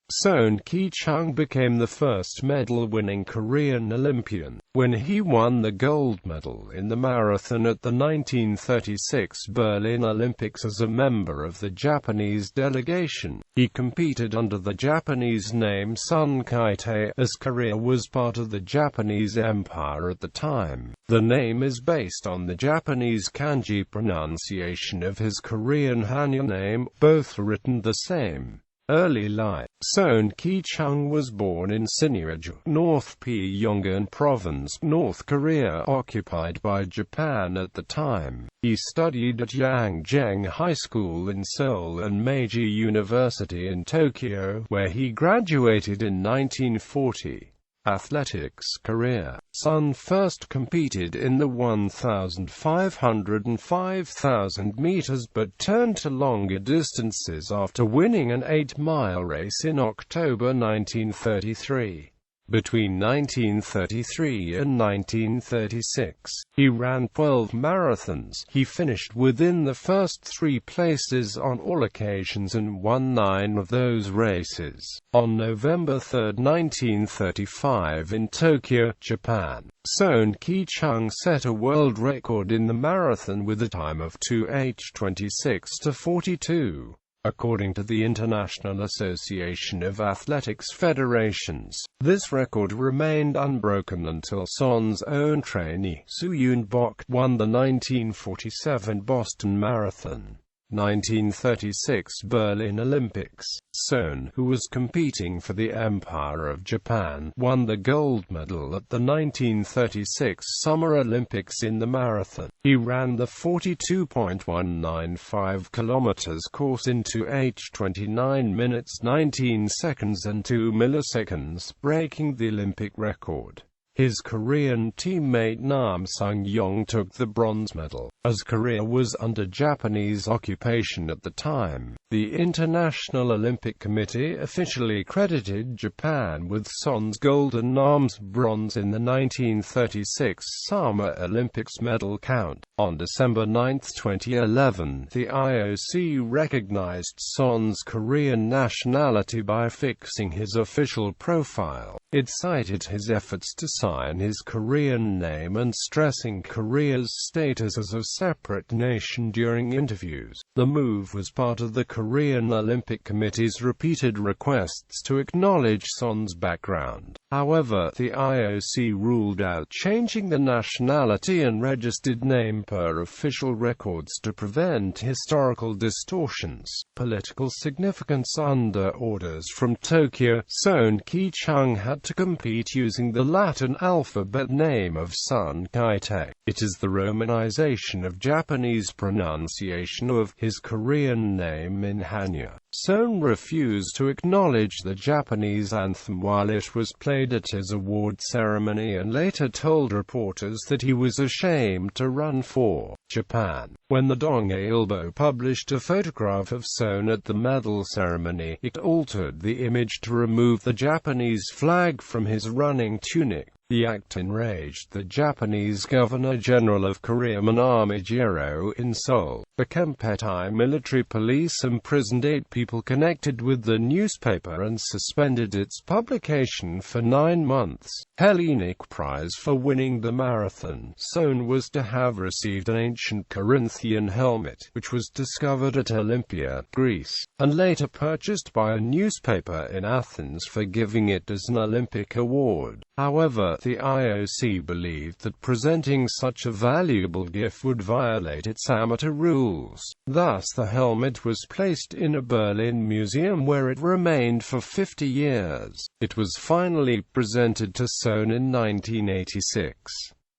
Sohn Kee-chung became the first medal-winning Korean Olympian, when he won the gold medal in the marathon at the 1936 Berlin Olympics as a member of the Japanese delegation. He competed under the Japanese name Son Kitei, as Korea was part of the Japanese Empire at the time. The name is based on the Japanese kanji pronunciation of his Korean hanja name, both written the same. Early life. Sohn Kee-chung was born in Sinuiju, North Pyongan Province, North Korea, occupied by Japan at the time. He studied at Yangjeng High School in Seoul and Meiji University in Tokyo, where he graduated in 1940. Athletics career. Son first competed in the 1,500 and 5,000 meters but turned to longer distances after winning an 8-mile race in October 1933. Between 1933 and 1936, he ran 12 marathons. He finished within the first 3 places on all occasions and won 9 of those races. On November 3, 1935 in Tokyo, Japan, Sohn Kee-chung set a world record in the marathon with a time of 2:26:42. According to the International Association of Athletics Federations, this record remained unbroken until Son's own trainee, Soo-yoon Bok, won the 1947 Boston Marathon. 1936 Berlin Olympics. Sohn, who was competing for the Empire of Japan, won the gold medal at the 1936 Summer Olympics in the marathon. He ran the 42.195 km course in 2:29 minutes 19 seconds and 2 milliseconds, breaking the Olympic record. His Korean teammate Nam Sung-yong took the bronze medal. As Korea was under Japanese occupation at the time, the International Olympic Committee officially credited Japan with Son's gold and Nam's bronze in the 1936 Summer Olympics medal count. On December 9, 2011, the IOC recognized Son's Korean nationality by fixing his official profile. It cited his efforts to sign his Korean name and stressing Korea's status as a separate nation during interviews. The move was part of the Korean Olympic Committee's repeated requests to acknowledge Son's background. However, the IOC ruled out changing the nationality and registered name per official records to prevent historical distortions. Political significance. Under orders from Tokyo, Sohn Kee-chung had to compete using the Latin alphabet name of Son Kitei. It is the romanization of Japanese pronunciation of his Korean name in hanja. Sohn refused to acknowledge the Japanese anthem while it was played at his award ceremony and later told reporters that he was ashamed to run for Japan. When the Dong-Ailbo published a photograph of Sohn at the medal ceremony, it altered the image to remove the Japanese flag from his running tunic. The act enraged the Japanese Governor-General of Korea Minami Jiro in Seoul. The Kempeitai military police imprisoned 8 people connected with the newspaper and suspended its publication for 9 months. Palenik Prize for winning the marathon. Sohn was to have received an ancient Corinthian helmet, which was discovered at Olympia, Greece, and later purchased by a newspaper in Athens for giving it as an Olympic award. However, the IOC believed that presenting such a valuable gift would violate its amateur rules. Thus the helmet was placed in a Berlin museum where it remained for 50 years. It was finally presented to Sohn in 1986.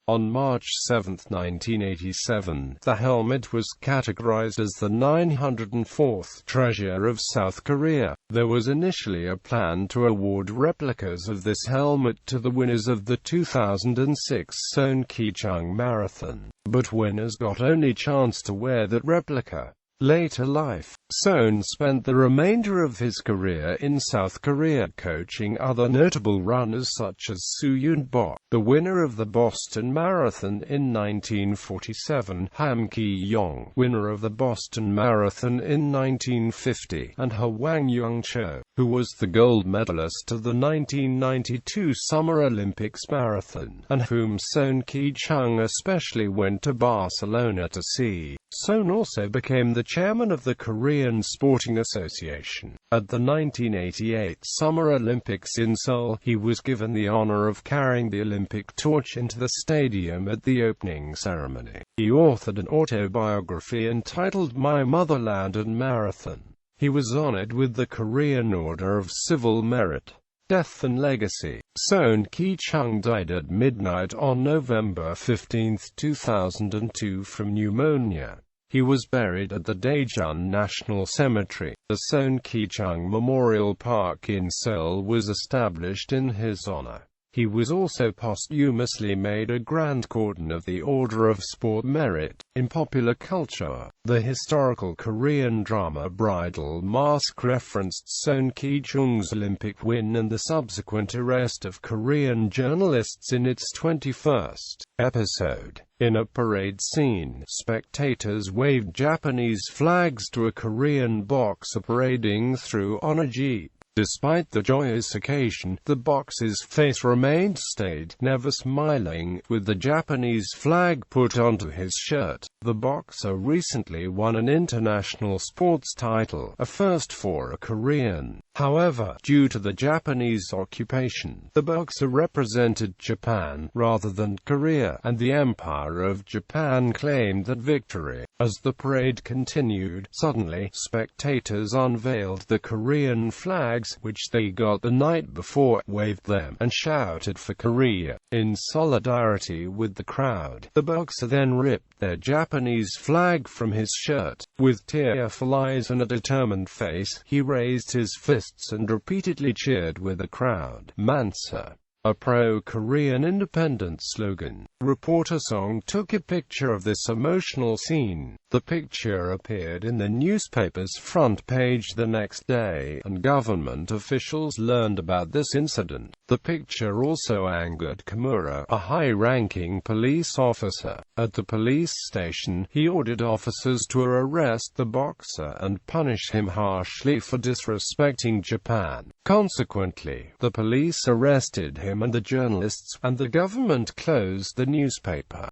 On March 7, 1987, the helmet was categorized as the 904th treasure of South Korea. There was initially a plan to award replicas of this helmet to the winners of the 2006 Sohn Kee-chung Marathon, but winners got only chance to wear that replica. Later life. Sohn spent the remainder of his career in South Korea coaching other notable runners such as Sohn Kee-chung, the winner of the Boston Marathon in 1947, Sohn Kee-chung, winner of the Boston Marathon in 1950, and Hwang Young-cho, who was the gold medalist of the 1992 Summer Olympics Marathon, and whom Sohn Kee-chung especially went to Barcelona to see. Sohn also became the chairman of the Korean Sporting Association. At the 1988 Summer Olympics in Seoul, he was given the honor of carrying the Olympic torch into the stadium at the opening ceremony. He authored an autobiography entitled My Motherland and Marathon. He was honored with the Korean Order of Civil Merit. Death and legacy. Sohn Kee-chung died at midnight on November 15, 2002 from pneumonia. He was buried at the Daejeon National Cemetery. The Sohn Kee-chung Memorial Park in Seoul was established in his honor. He was also posthumously made a Grand Cordon of the Order of Sport Merit. In popular culture, the historical Korean drama Bridal Mask referenced Son Kee-chung's Olympic win and the subsequent arrest of Korean journalists in its 21st episode. In a parade scene, spectators waved Japanese flags to a Korean boxer parading through on a jeep. Despite the joyous occasion, the boxer's face remained staid, never smiling, with the Japanese flag put onto his shirt. The boxer recently won an international sports title, a first for a Korean. However, due to the Japanese occupation, the boxer represented Japan, rather than Korea, and the Empire of Japan claimed that victory. As the parade continued, suddenly, spectators unveiled the Korean flags, which they got the night before, waved them, and shouted for Korea. In solidarity with the crowd, the boxer then ripped their Japanese flag from his shirt. With tearful eyes and a determined face, he raised his fists and repeatedly cheered with the crowd. Mansa, a pro-Korean independence slogan. Reporter Song took a picture of this emotional scene. The picture appeared in the newspaper's front page the next day, and government officials learned about this incident. The picture also angered Kimura, a high-ranking police officer. At the police station, he ordered officers to arrest the boxer and punish him harshly for disrespecting Japan. Consequently, the police arrested him and the journalists, and the government closed the newspaper.